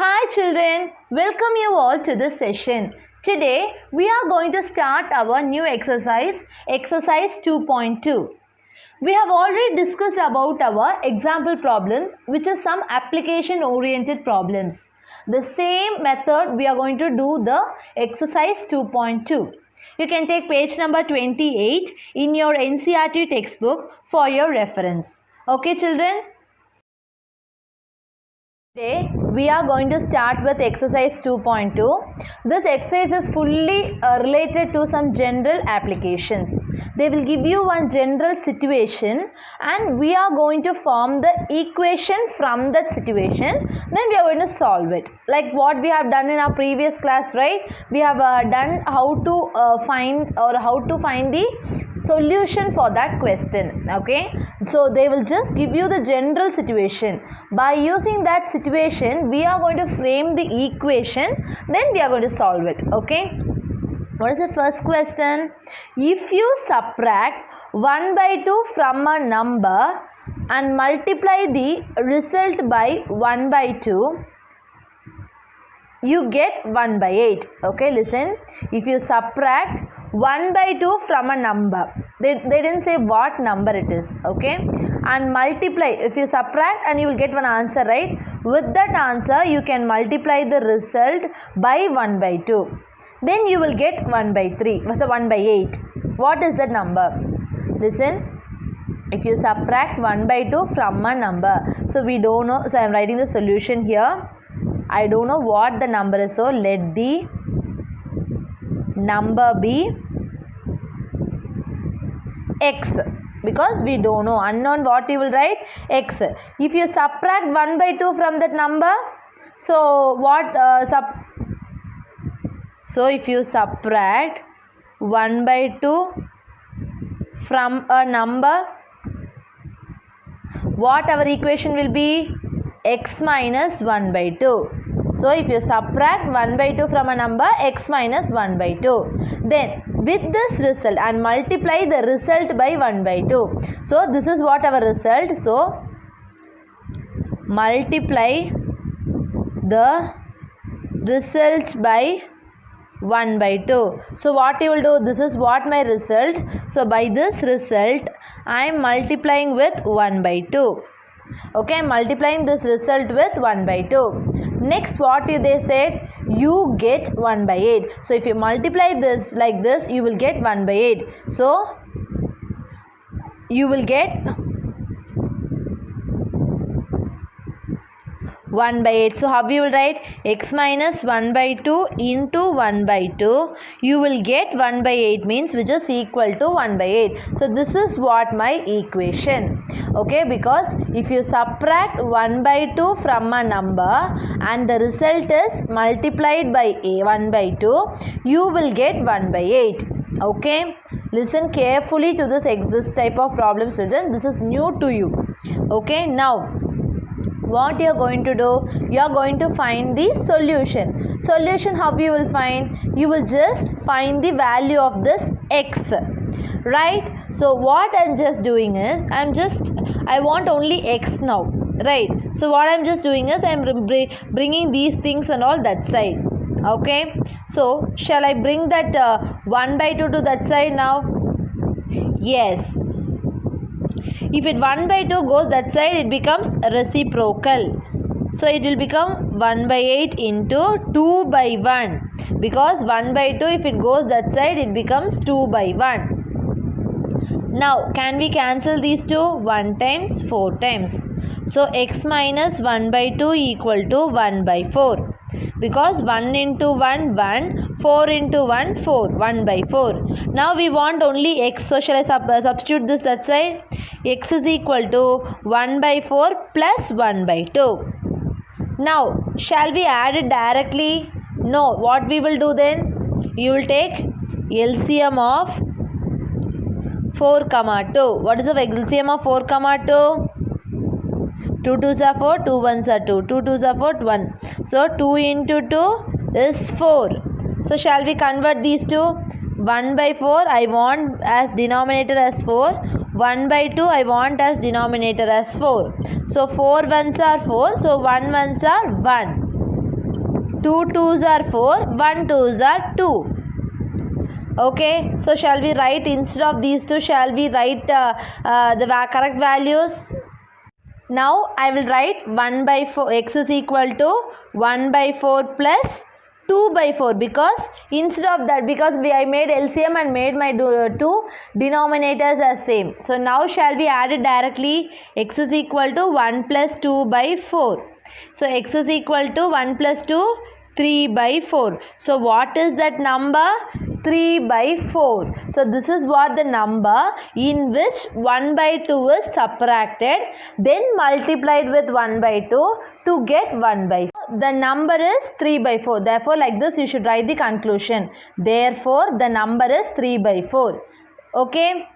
Hi children, welcome you all to this session. Today we are going to start our new exercise 2.2. We have already discussed about our example problems, which is some application oriented problems. The same method we are going to do the exercise 2.2. You can take page number 28 in your NCERT textbook for your reference. Okay children? Today we are going to start with exercise 2.2. This exercise is fully related to some general applications. They will give you one general situation and we are going to form the equation from that situation. Then we are going to solve it. Like what we have done in our previous class, right? We have done how to find the solution for that question. Okay, so they will just give you the general situation. By using that situation we are going to frame the equation, then we are going to solve it. Okay, what is the first question? If you subtract 1 by 2 from a number and multiply the result by 1 by 2, you get 1 by 8. Okay, listen. If you subtract 1 by 2 from a number, they didn't say what number it is. Okay, and multiply. If you subtract and you will get one answer, right? With that answer you can multiply the result by 1 by 2. Then you will get 1 by 3. What's 1 by 8? What is that number? Listen. If you subtract 1 by 2 from a number, so we don't know. So I am writing the solution here. I don't know what the number is, so let the number be x, because we don't know. Unknown, what you will write? X. If you subtract 1 by 2 from that number, so what so if you subtract 1 by 2 from a number, what our equation will be? X minus 1 by 2. So if you subtract 1 by 2 from a number, x minus 1 by 2. Then with this result and multiply the result by 1 by 2. So this is what our result. So multiply the result by 1 by 2. So what you will do? This is what my result. So by this result I am multiplying with 1 by 2. Okay, multiplying this result with 1 by 2. Next, what they said? You get 1 by 8. So if you multiply this like this, you will get 1 by 8. So you will get 1 by 8. So how you will write? X minus 1 by 2 into 1 by 2. You will get 1 by 8 means which is equal to 1 by 8. So this is what my equation. Okay, because if you subtract 1 by 2 from a number and the result is multiplied by 1 by 2, you will get 1 by 8. Okay, listen carefully to this type of problem, children. This is new to you. Okay, now what you are going to do? You are going to find the solution. Solution, how you will find? You will just find the value of this x, right? So what I am just doing is I want only x now, right? So what I am just doing is I am bringing these things and all that side. Okay, so shall I bring that 1 by 2 to that side now? Yes. If it 1 by 2 goes that side, it becomes reciprocal. So it will become 1 by 8 into 2 by 1. Because 1 by 2, if it goes that side, it becomes 2 by 1. Now, can we cancel these two? 1 times, 4 times. So x minus 1 by 2 equal to 1 by 4. Because 1 into 1, 1. 4 into 1, 4. 1 by 4. Now we want only x. So shall I substitute this that side? X is equal to 1 by 4 plus 1 by 2. Now, shall we add it directly? No. What we will do then? You will take LCM of 4, 2. What is the LCM of 4, 2? 2 2s are 4, 2 1s are 2. 2 2s are 4, 1. So 2 into 2 is 4. So shall we convert these two? 1 by 4 I want as denominator as 4. 1 by 2 I want as denominator as 4. So 4 ones are 4. So 1 ones are 1. 2 2s are 4, 1 2s are 2. Okay, so shall we write instead of these two, shall we write the correct values? Now I will write 1 by 4, x is equal to 1 by 4 plus 2 by 4, because instead of that, because I made LCM and made my two denominators as same. So now shall we add it directly? X is equal to 1 plus 2 by 4. So x is equal to 1 plus 2, 3 by 4. So what is that number? 3 by 4. So this is what the number in which 1 by 2 is subtracted, then multiplied with 1 by 2 to get 1 by 4. The number is 3 by 4. Therefore, like this you should write the conclusion. Therefore, the number is 3 by 4. Okay.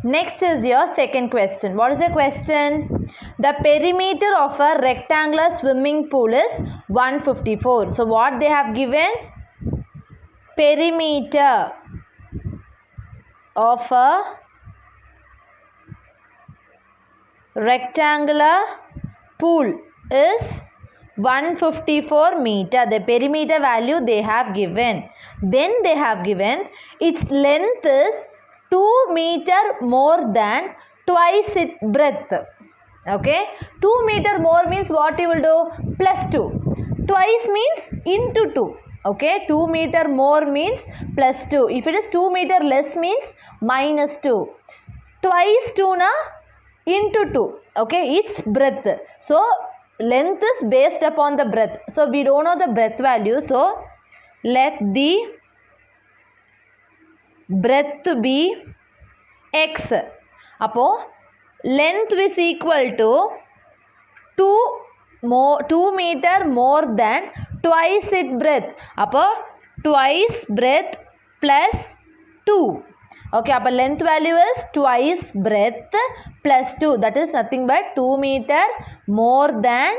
Next is your second question. What is the question? The perimeter of a rectangular swimming pool is 154. So what they have given? Perimeter of a rectangular pool is 154 meter. The perimeter value they have given. Then they have given its length is 2 meter more than twice its breadth. Okay, 2 meter more means what you will do? Plus 2. Twice means into 2. Okay, 2 meter more means plus 2. If it is 2 meter less means minus 2. Twice 2 na into 2. Okay, its breadth. So length is based upon the breadth. So we don't know the breadth value. So let the breadth be x. Appo length is equal to 2 meter more than twice its breadth. Appo twice breadth plus 2. Okay, appo length value is twice breadth plus 2. That is nothing but 2 meter more than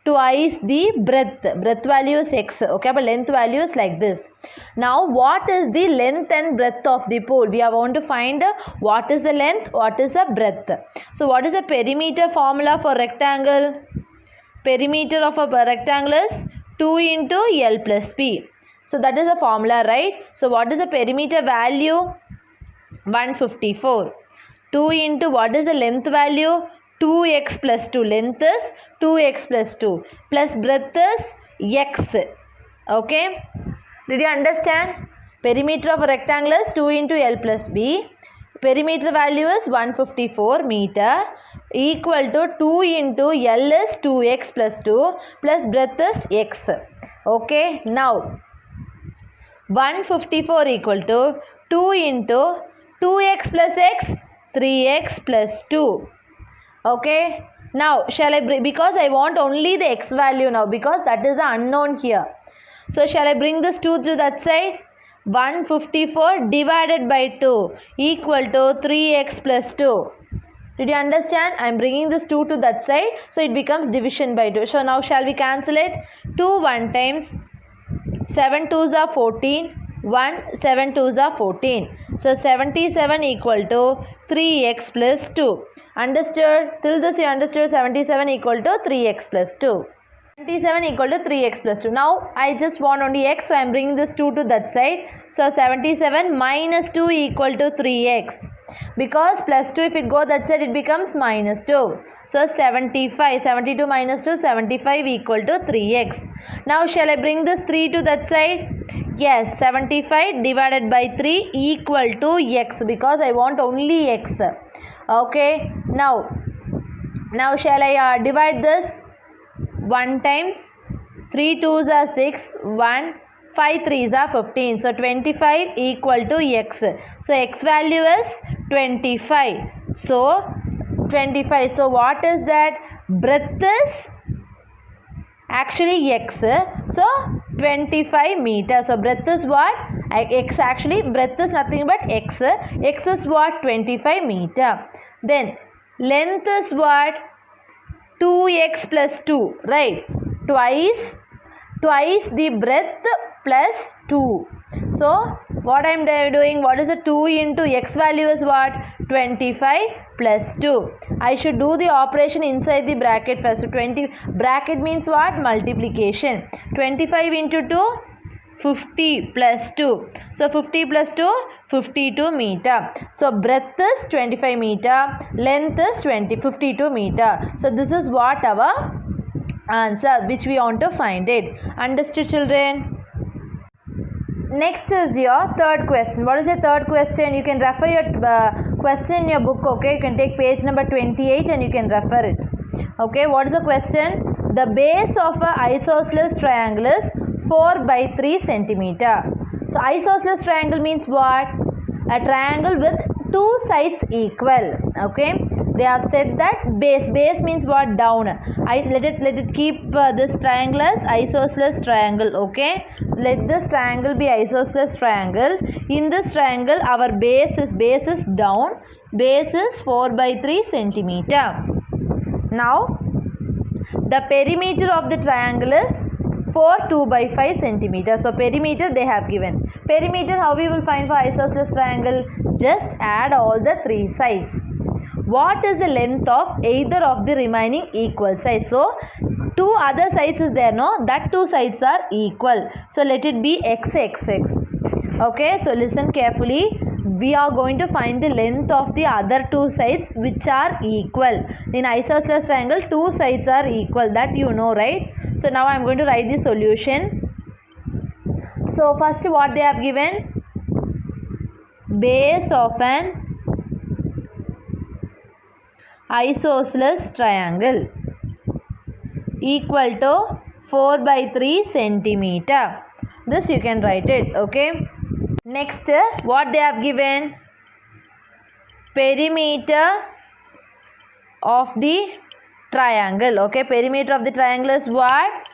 twice the breadth. Breadth value is x. Okay, but length value is like this. Now what is the length and breadth of the pool? We are going to find what is the length, what is the breadth. So what is the perimeter formula for rectangle? Perimeter of a rectangle is 2 into L plus P. So that is the formula, right? So what is the perimeter value? 154. 2 into what is the length value? 2x plus 2. Length is 2x plus 2 plus breadth is x. Okay, did you understand? Perimeter of a rectangle is 2 into L plus B. Perimeter value is 154 meter equal to 2 into L is 2x plus 2 plus breadth is x. Okay, now 154 equal to 2 into 2x plus x, 3x plus 2. Okay, now shall I bring, because I want only the x value now, because that is the unknown here. So shall I bring this 2 to that side? 154 divided by 2 equal to 3x plus 2. Did you understand? I am bringing this 2 to that side, so it becomes division by 2. So now shall we cancel it? 2 1 times 7 2s are 14. 1 7 2s are 14. So 77 equal to 3x plus 2. Understood? Till this you understood 77 equal to 3x plus 2. 77 equal to 3x plus 2. Now I just want only x, so I am bringing this 2 to that side. So 77 minus 2 equal to 3x. Because plus 2 if it go that side it becomes minus 2. So 75, 72 minus 2, 75 equal to 3x. Now shall I bring this 3 to that side? Yes, 75 divided by 3 equal to x, because I want only x. Okay, now shall I divide this? 1 times 3 2s are 6, 1 5 3s are 15. So 25 equal to x. So x value is 25. So 25. So what is that? Breadth is actually x. So 25 meters. So breadth is what? X. Actually breadth is nothing but x. X is what? 25 meter. Then length is what? 2x plus 2, right? Twice the breadth plus 2. So what I am doing, what is the 2 into x value is what? 25 plus 2. I should do the operation inside the bracket first. So 20 bracket means what? Multiplication. 25 into 2, 50 plus 2. So 50 plus 2, 52 meter. So breadth is 25 meter, length is 52 meter. So this is what our answer which we want to find it. Understood, children? Next is your third question. What is your third question? You can refer your question in your book, okay? You can take page number 28 and you can refer it. Okay, what is the question? The base of an isosceles triangle is 4 by 3 centimeter. So isosceles triangle means what? A triangle with two sides equal. Okay, they have said that base means what? Down. Let it keep this triangle as isosceles triangle. Okay, let this triangle be isosceles triangle. In this triangle our base is down. Base is 4 by 3 centimeter. Now the perimeter of the triangle is 2 by 5 centimeter. So perimeter they have given. Perimeter how we will find for isosceles triangle? Just add all the three sides. What is the length of either of the remaining equal sides? So two other sides is there, no? That two sides are equal. So let it be x. Okay, so listen carefully. We are going to find the length of the other two sides which are equal. In isosceles triangle, two sides are equal. That you know, right? So now I am going to write the solution. So first what they have given? Base of an isosceles triangle equal to 4 by 3 centimeter. This you can write it. Okay. Next, what they have given? Perimeter of the triangle. Okay, perimeter of the triangle is what?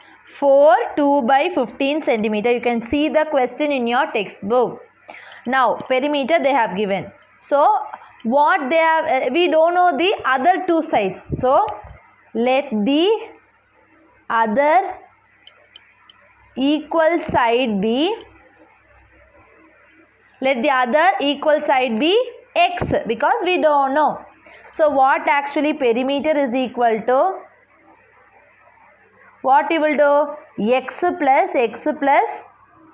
2 by 15 centimeter. You can see the question in your textbook. Now, perimeter they have given. So, what they have, we don't know the other two sides. So, let the other equal side be, x, because we don't know. So what actually perimeter is equal to? What you will do? X plus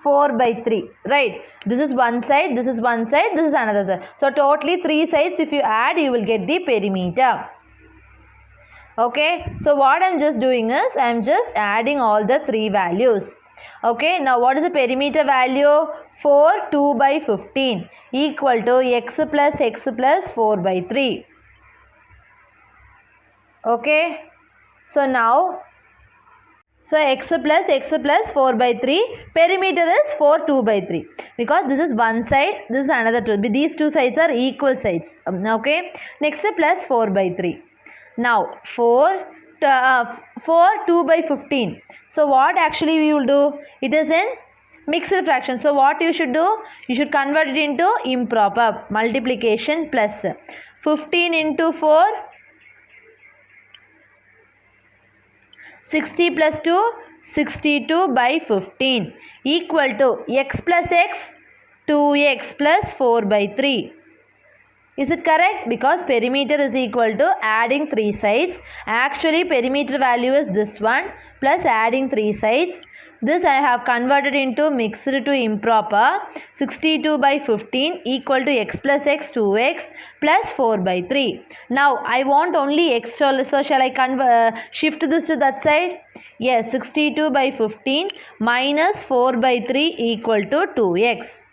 4 by 3. Right. This is one side, this is one side, this is another side. So totally three sides if you add, you will get the perimeter. Okay. So what I am just doing is, I am just adding all the three values. Okay, now what is the perimeter value? 2 by 15 equal to x plus 4 by 3. Okay, so now, x plus 4 by 3, perimeter is 2 by 3 because this is one side, this is another two. These two sides are equal sides. Okay, next plus 4 by 3. Now 4 2 by 15. So what actually we will do? It is in mixed fraction. So what you should do? You should convert it into improper multiplication plus 15 into 4, 60 plus 2, 62 by 15 equal to x plus x, 2x plus 4 by 3. Is it correct? Because perimeter is equal to adding three sides. Actually perimeter value is this one plus adding three sides. This I have converted into mixed to improper. 62 by 15 equal to x plus x, 2x plus 4 by 3. Now I want only x, so shall I shift this to that side? Yes, 62 by 15 minus 4 by 3 equal to 2x.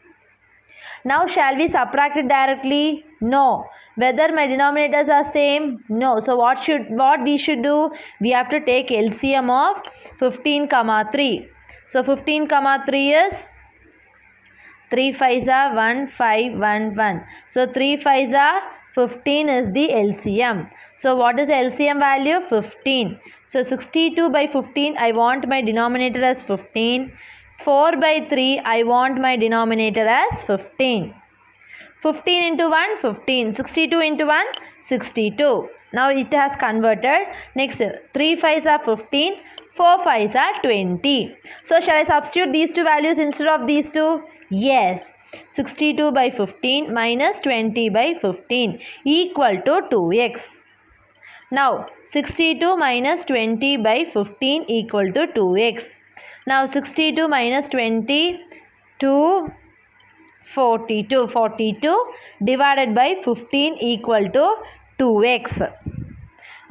Now shall we subtract it directly? No. Whether my denominators are same? No. So what we should do? We have to take LCM of 15, 3. So 15, 3 is 3 5s are 1, 5, 1, 1. So 3 5s are 15 is the LCM. So what is the LCM value? 15. So 62 by 15, I want my denominator as 15. 4 by 3, I want my denominator as 15. 15 into 1, 15. 62 into 1, 62. Now it has converted. Next, 3 5s are 15. 4 5s are 20. So shall I substitute these two values instead of these two? Yes. 62 by 15 minus 20 by 15 equal to 2x. Now 62 minus 20 by 15 equal to 2x. Now 62 minus 20 to 42. 42 divided by 15 equal to 2x.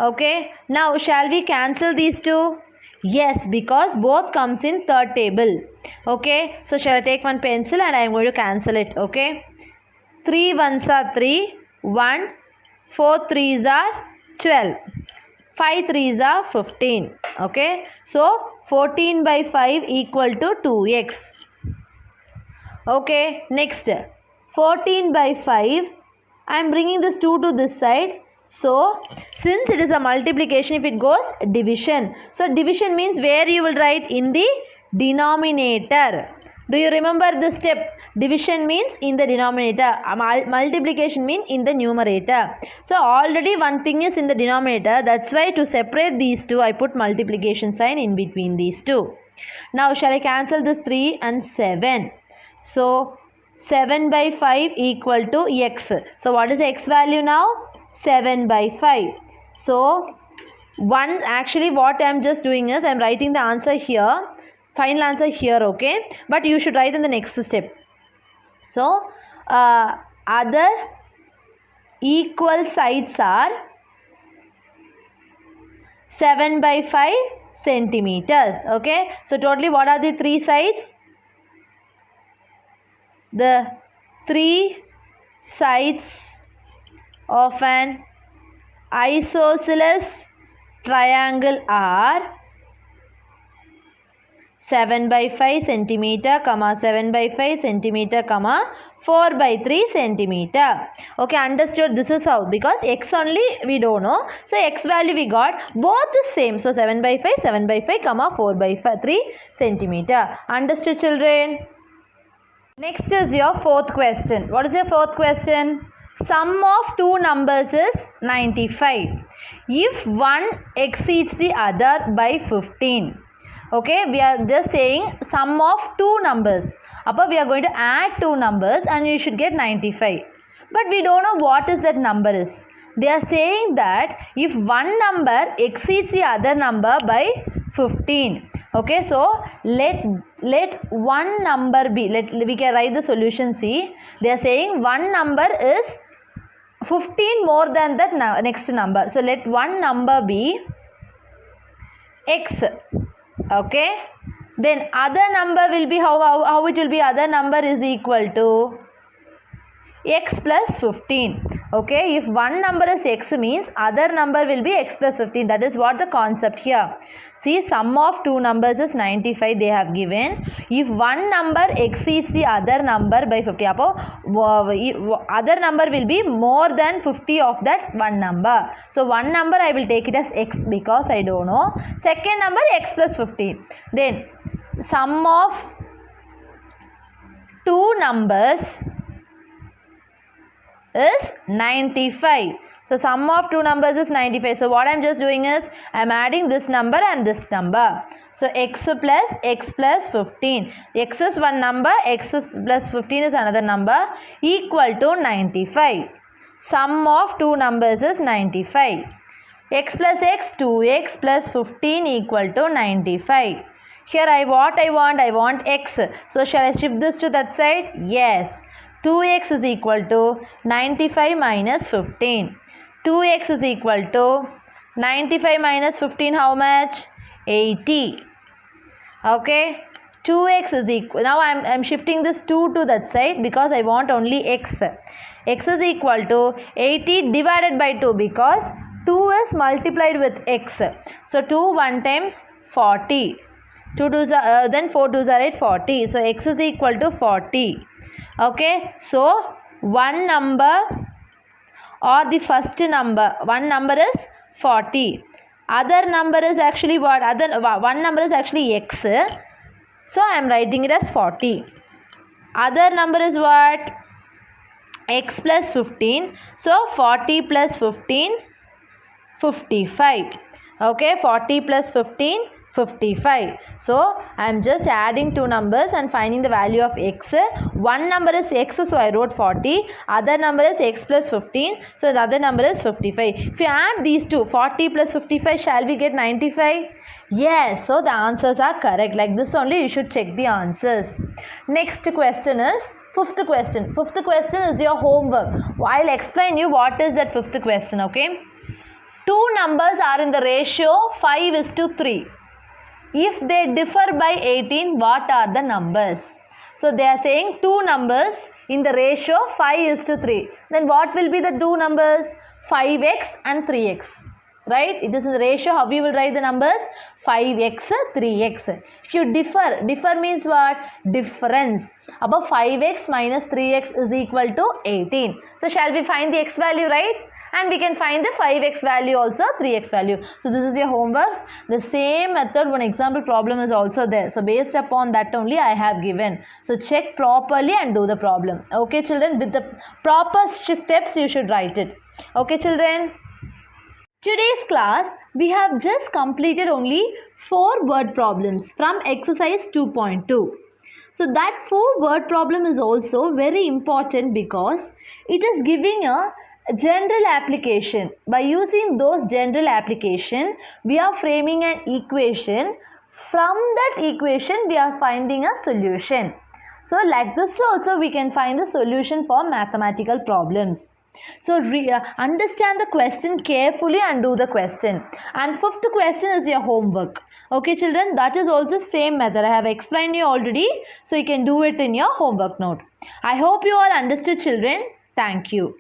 Okay. Now shall we cancel these two? Yes, because both comes in third table. Okay. So shall I take one pencil and I am going to cancel it. Okay. 3 ones are 3. 1. 4 3s are 12. 5 3s are 15. Okay. So 14 by 5 equal to 2x. Okay. Next. 14 by 5. I am bringing this 2 to this side. So, since it is a multiplication, if it goes division. So, division means where you will write in the denominator. Do you remember this step? Division means in the denominator. Multiplication means in the numerator. So, already one thing is in the denominator. That's why to separate these two, I put multiplication sign in between these two. Now, shall I cancel this 3 and 7? So, 7 by 5 equal to x. So, what is the x value now? 7 by 5. So, actually what I am just doing is I am writing the answer here, final answer here, okay? But you should write in the next step. So, other equal sides are 7 by 5 centimeters, okay? So, totally what are the three sides? The three sides of an isosceles triangle are 7 by 5 centimeter, 7 by 5 centimeter, 4 by 3 centimeter. Okay, understood? This is how, because x only we don't know. So, x value we got both the same. So, 7 by 5, 7 by 5, 4 by 3 centimeter. Understood, children? Next is your fourth question. What is your fourth question? Sum of two numbers is 95. If one exceeds the other by 15. Okay, we are just saying sum of two numbers. Appa we are going to add two numbers and you should get 95. But we don't know what is that number is. They are saying that if one number exceeds the other number by 15. Okay, so let one number be, we can write the solution. See, they are saying one number is 15 more than that next number. So, let one number be x. Okay. Then, other number will be, how it will be? Other number is equal to x plus 15. Okay. If one number is x means other number will be x plus 15. That is what the concept here. See, sum of two numbers is 95 they have given. If one number exceeds the other number by 50, other number will be more than 50 of that one number. So, one number I will take it as x because I don't know. Second number x plus 15. Then, sum of two numbers is 95. So, sum of two numbers is 95. So, what I am just doing is, I am adding this number and this number. So, x plus 15. X is one number, x plus 15 is another number, equal to 95. Sum of two numbers is 95. X plus x, 2x plus 15 equal to 95. Here I want x. So, shall I shift this to that side? Yes. 2x is equal to 95 minus 15. 2x is equal to 95 minus 15 how much? 80. Okay. 2x is equal. Now I am shifting this 2 to that side because I want only x. X is equal to 80 divided by 2 because 2 is multiplied with x. So 2 1 times 40. 2 2s are, then 4 2s are 8, 40. So x is equal to 40. Okay. So one number or the first number, one number is 40. Other number is actually what? One number is actually x. So I am writing it as 40. Other number is what? X plus 15. So 40 plus 15, 55. Okay, 40 plus 15, 55. So I am just adding two numbers and finding the value of x. One number is x, so I wrote 40. Other number is x plus 15, so the other number is 55. If you add these two, 40 plus 55, shall we get 95? Yes, so the answers are correct. Like this only you should check the answers. Next question is fifth question. Fifth question is your homework. I'll explain you what is that fifth question, okay? Two numbers are in the ratio 5:3. If they differ by 18, what are the numbers? So they are saying two numbers in the ratio 5:3. Then what will be the two numbers? 5x and 3x. Right? It is in the ratio. How we will write the numbers? 5x, 3x. If you differ means what? Difference. Above 5x minus 3x is equal to 18. So shall we find the x value, right? And we can find the 5x value also, 3x value. So this is your homework. The same method, one example problem is also there. So based upon that only I have given. So check properly and do the problem. Okay children, with the proper steps you should write it. Okay children. Today's class, we have just completed only 4 word problems from exercise 2.2. So that 4 word problem is also very important because it is giving a general application. By using those general application, we are framing an equation. From that equation, we are finding a solution. So like this also we can find the solution for mathematical problems. So understand the question carefully and do the question. And fifth question is your homework. Okay children, that is also same method. I have explained you already. So you can do it in your homework note. I hope you all understood children. Thank you.